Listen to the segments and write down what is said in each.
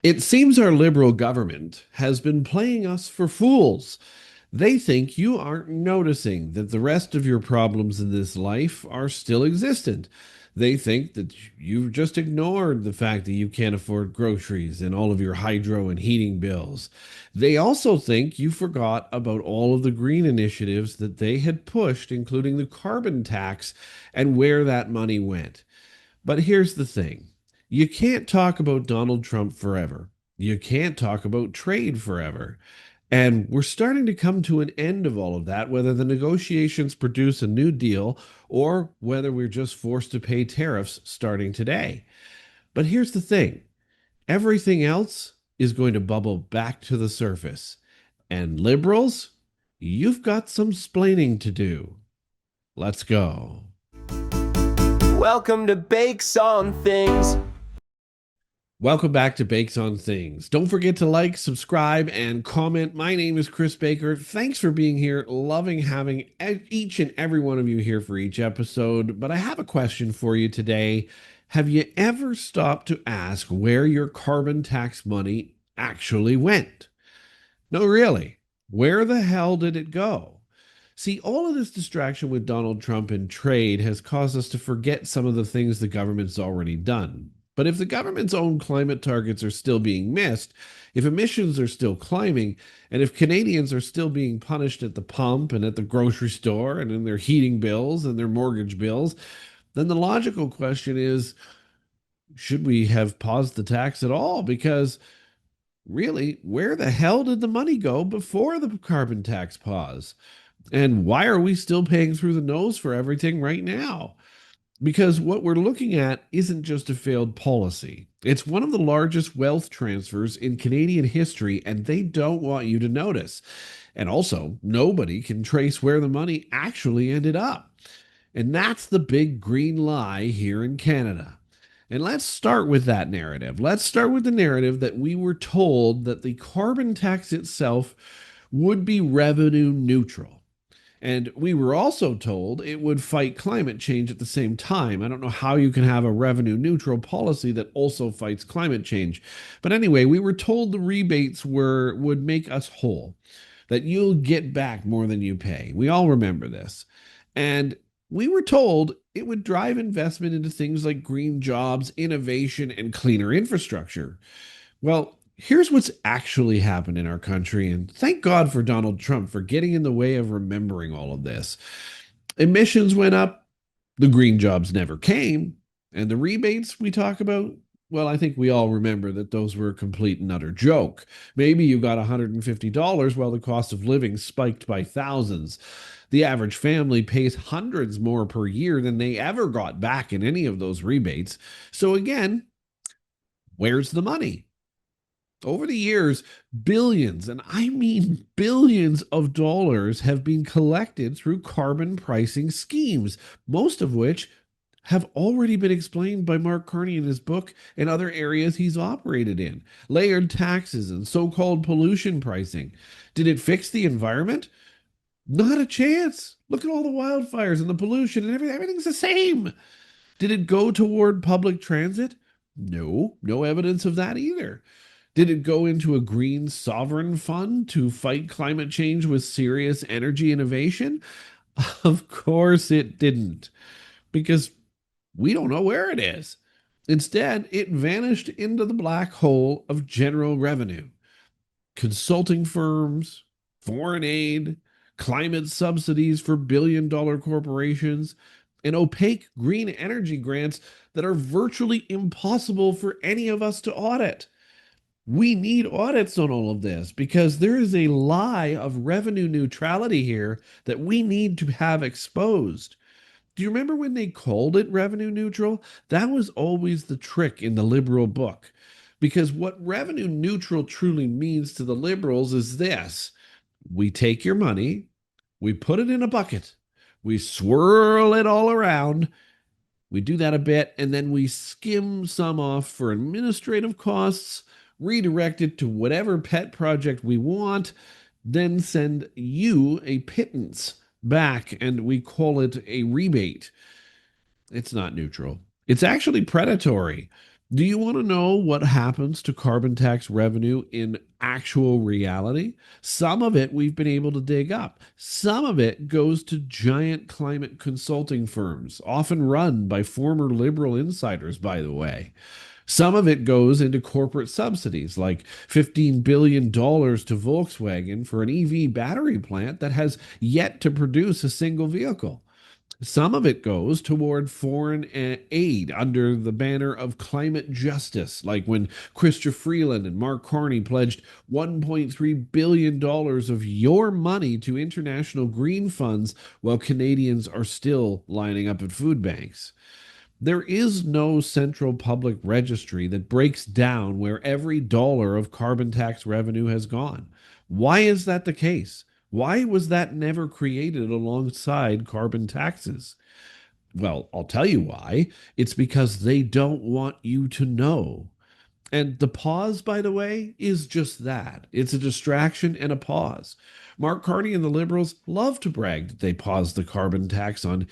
It seems our liberal government has been playing us for fools. They think you aren't noticing that the rest of your problems in this life are still existent. They think that you've just ignored the fact that you can't afford groceries and all of your hydro and heating bills. They also think you forgot about all of the green initiatives that they had pushed, including the carbon tax and where that money went. But here's the thing. You can't talk about Donald Trump forever. You can't talk about trade forever. And we're starting to come to an end of all of that, whether the negotiations produce a new deal or whether we're just forced to pay tariffs starting today. But here's the thing, everything else is going to bubble back to the surface. And liberals, you've got some splaining to do. Let's go. Welcome to Bakes on Things. Welcome back to Bakes on Things. Don't forget to like, subscribe, and comment. My name is Chris Baker. Thanks for being here. Loving having each and every one of you here for each episode. But I have a question for you today. Have you ever stopped to ask where your carbon tax money actually went? No, really. Where the hell did it go? See, all of this distraction with Donald Trump and trade has caused us to forget some of the things the government's already done. But if the government's own climate targets are still being missed, if emissions are still climbing, and if Canadians are still being punished at the pump and at the grocery store and in their heating bills and their mortgage bills, then the logical question is, should we have paused the tax at all? Because really, where the hell did the money go before the carbon tax pause? And why are we still paying through the nose for everything right now? Because what we're looking at isn't just a failed policy. It's one of the largest wealth transfers in Canadian history, and they don't want you to notice. And also, nobody can trace where the money actually ended up. And that's the big green lie here in Canada. And let's start with that narrative. Let's start with the narrative that we were told that the carbon tax itself would be revenue neutral. And we were also told it would fight climate change at the same time. I don't know how you can have a revenue neutral policy that also fights climate change. But anyway, we were told the rebates would make us whole, that you'll get back more than you pay. We all remember this. And we were told it would drive investment into things like green jobs, innovation, and cleaner infrastructure. Well, here's what's actually happened in our country, and thank God for Donald Trump for getting in the way of remembering all of this. Emissions went up, the green jobs never came, and the rebates we talk about, well, I think we all remember that those were a complete and utter joke. Maybe you got $150 while the cost of living spiked by thousands. The average family pays hundreds more per year than they ever got back in any of those rebates. So again, where's the money? Over the years, billions, and I mean billions of dollars have been collected through carbon pricing schemes, most of which have already been explained by Mark Carney in his book and other areas he's operated in. Layered taxes and so called pollution pricing. Did it fix the environment? Not a chance. Look at all the wildfires and the pollution and everything. Everything's the same. Did it go toward public transit? No, no evidence of that either. Did it go into a green sovereign fund to fight climate change with serious energy innovation? Of course it didn't, because we don't know where it is. Instead, it vanished into the black hole of general revenue. Consulting firms, foreign aid, climate subsidies for billion-dollar corporations, and opaque green energy grants that are virtually impossible for any of us to audit. We need audits on all of this because there is a lie of revenue neutrality here that we need to have exposed. Do you remember when they called it revenue neutral? That was always the trick in the liberal book. Because what revenue neutral truly means to the liberals is this: we take your money, we put it in a bucket, we swirl it all around, we do that a bit, and then we skim some off for administrative costs, redirect it to whatever pet project we want, then send you a pittance back, and we call it a rebate. It's not neutral. It's actually predatory. Do you want to know what happens to carbon tax revenue in actual reality? Some of it we've been able to dig up. Some of it goes to giant climate consulting firms, often run by former liberal insiders, by the way. Some of it goes into corporate subsidies, like $15 billion to Volkswagen for an EV battery plant that has yet to produce a single vehicle. Some of it goes toward foreign aid under the banner of climate justice, like when Chrystia Freeland and Mark Carney pledged $1.3 billion of your money to international green funds while Canadians are still lining up at food banks. There is no central public registry that breaks down where every dollar of carbon tax revenue has gone. Why is that the case? Why was that never created alongside carbon taxes? Well, I'll tell you why. It's because they don't want you to know. And the pause, by the way, is just that. It's a distraction and a pause. Mark Carney and the Liberals love to brag that they paused the carbon tax on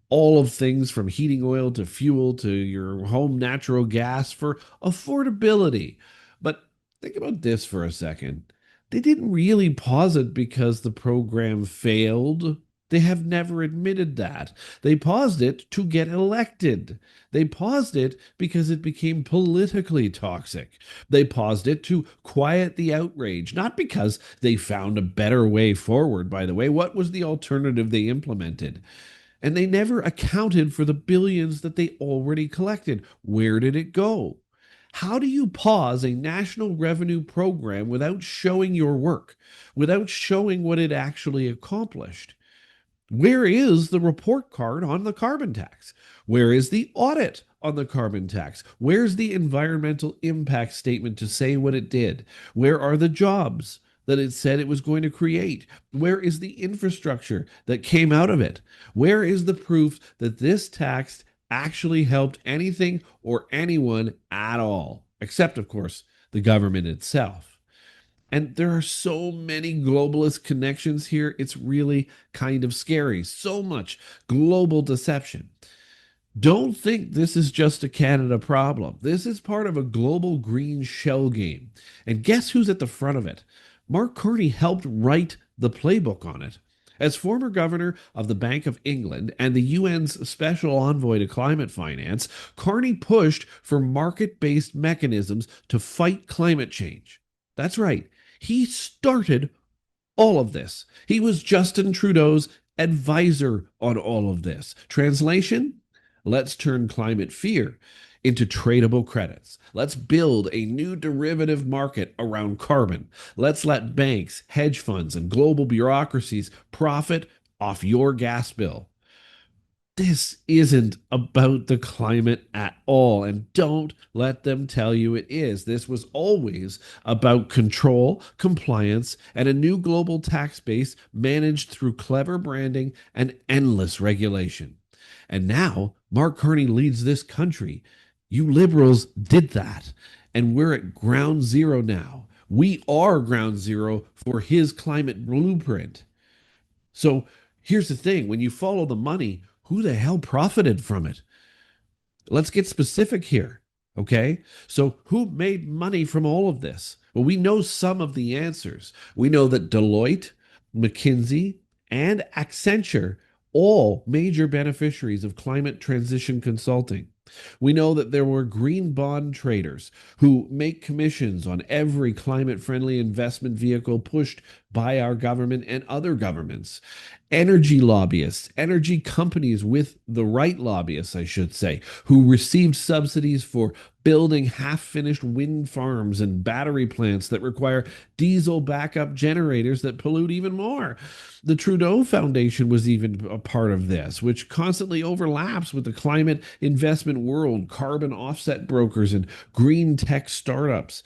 all of things from heating oil to fuel to your home natural gas for affordability. But think about this for a second. They didn't really pause it because the program failed. They have never admitted that. They paused it to get elected. They paused it because it became politically toxic. They paused it to quiet the outrage, not because they found a better way forward, by the way. What was the alternative they implemented? And they never accounted for the billions that they already collected. Where did it go? How do you pause a national revenue program without showing your work, without showing what it actually accomplished? Where is the report card on the carbon tax? Where is the audit on the carbon tax? Where's the environmental impact statement to say what it did? Where are the jobs that it said it was going to create? Where is the infrastructure that came out of it? Where is the proof that this tax actually helped anything or anyone at all? Except, of course, the government itself. And there are so many globalist connections here. It's really kind of scary. So much global deception. Don't think this is just a Canada problem. This is part of a global green shell game. And guess who's at the front of it? Mark Carney helped write the playbook on it. As former governor of the Bank of England and the UN's special envoy to climate finance, Carney pushed for market based mechanisms to fight climate change. That's right. He started all of this. He was Justin Trudeau's advisor on all of this. Translation: let's turn climate fear into tradable credits. Let's build a new derivative market around carbon. Let's let banks, hedge funds, and global bureaucracies profit off your gas bill. This isn't about the climate at all. And don't let them tell you it is. This was always about control, compliance, and a new global tax base managed through clever branding and endless regulation. And now Mark Carney leads this country. You liberals did that. And we're at ground zero now. We are ground zero for his climate blueprint. So here's the thing: when you follow the money, who the hell profited from it? Let's get specific here. Okay. So, who made money from all of this? Well, we know some of the answers. We know that Deloitte, McKinsey, and Accenture, all major beneficiaries of climate transition consulting. We know that there were green bond traders who make commissions on every climate friendly investment vehicle pushed by our government and other governments. Energy lobbyists, energy companies with the right lobbyists, I should say, who received subsidies for building half finished wind farms and battery plants that require diesel backup generators that pollute even more. The Trudeau Foundation was even a part of this, which constantly overlaps with the climate investment world, carbon offset brokers, and green tech startups.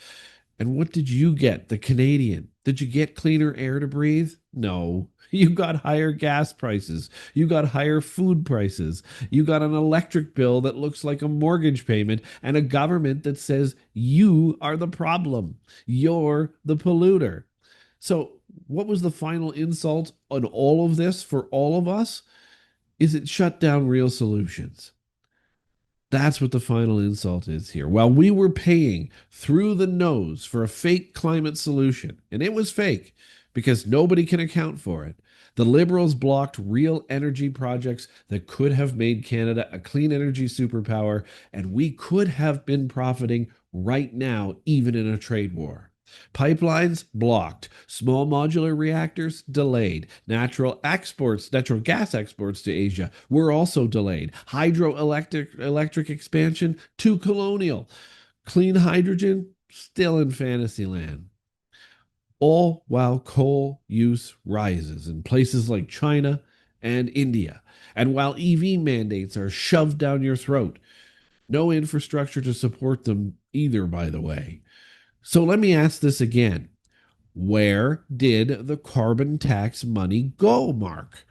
And what did you get, the Canadian? Did you get cleaner air to breathe? No. You got higher gas prices. You got higher food prices. You got an electric bill that looks like a mortgage payment and a government that says you are the problem. You're the polluter. So, what was the final insult on all of this for all of us? Is it shut down real solutions? That's what the final insult is here. While we were paying through the nose for a fake climate solution, and it was fake because nobody can account for it, the Liberals blocked real energy projects that could have made Canada a clean energy superpower, and we could have been profiting right now, even in a trade war. Pipelines blocked, small modular reactors delayed, natural gas exports to Asia were also delayed, hydroelectric expansion too colonial, clean hydrogen still in fantasy land. All while coal use rises in places like China and India, and while EV mandates are shoved down your throat. No infrastructure to support them either, by the way. So let me ask this again. Where did the carbon tax money go, Mark?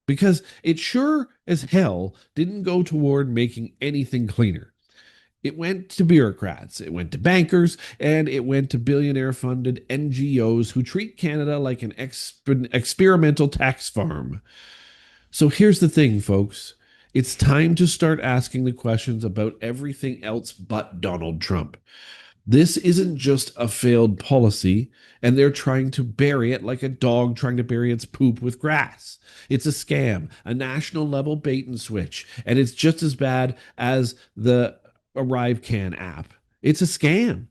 Because it sure as hell didn't go toward making anything cleaner. It went to bureaucrats, it went to bankers, and it went to billionaire funded NGOs who treat Canada like an experimental tax farm. So here's the thing, folks. It's time to start asking the questions about everything else but Donald Trump. This isn't just a failed policy, and they're trying to bury it like a dog trying to bury its poop with grass. It's a scam, a national level bait and switch, and it's just as bad as the ArriveCan app. It's a scam.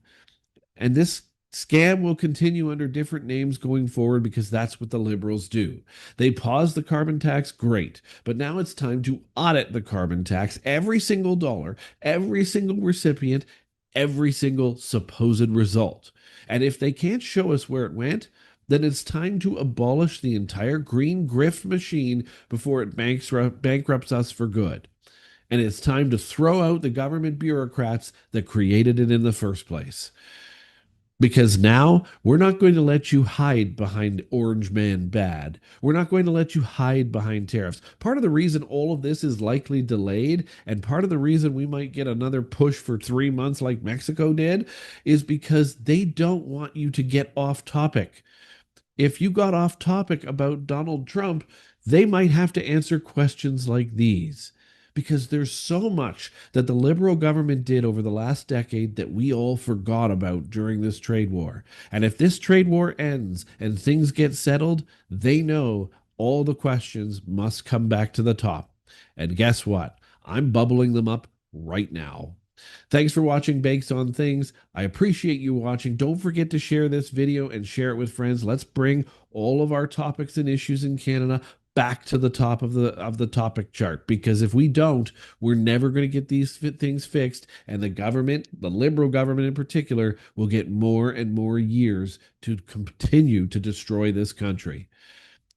And this scam will continue under different names going forward because that's what the Liberals do. They paused the carbon tax, great. But now it's time to audit the carbon tax, every single dollar, every single recipient, every single supposed result. And if they can't show us where it went, then it's time to abolish the entire green grift machine before it bankrupts us for good. And it's time to throw out the government bureaucrats that created it in the first place. Because now we're not going to let you hide behind Orange Man bad. We're not going to let you hide behind tariffs. Part of the reason all of this is likely delayed, and part of the reason we might get another push for 3 months like Mexico did, is because they don't want you to get off topic. If you got off topic about Donald Trump, they might have to answer questions like these. Because there's so much that the Liberal government did over the last decade that we all forgot about during this trade war. And if this trade war ends and things get settled, they know all the questions must come back to the top. And guess what? I'm bubbling them up right now. Thanks for watching Bakes on Things. I appreciate you watching. Don't forget to share this video and share it with friends. Let's bring all of our topics and issues in Canada back to the top of the topic chart, because if we don't, we're never going to get these things fixed, and the government, the Liberal government in particular, will get more and more years to continue to destroy this country.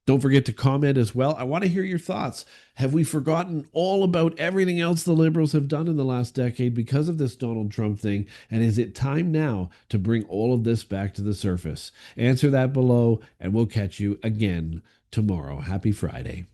Don't forget to comment as well. I want to hear your thoughts. Have we forgotten all about everything else the Liberals have done in the last decade because of this Donald Trump thing? And is it time now to bring all of this back to the surface? Answer that below, and we'll catch you again tomorrow. Happy Friday.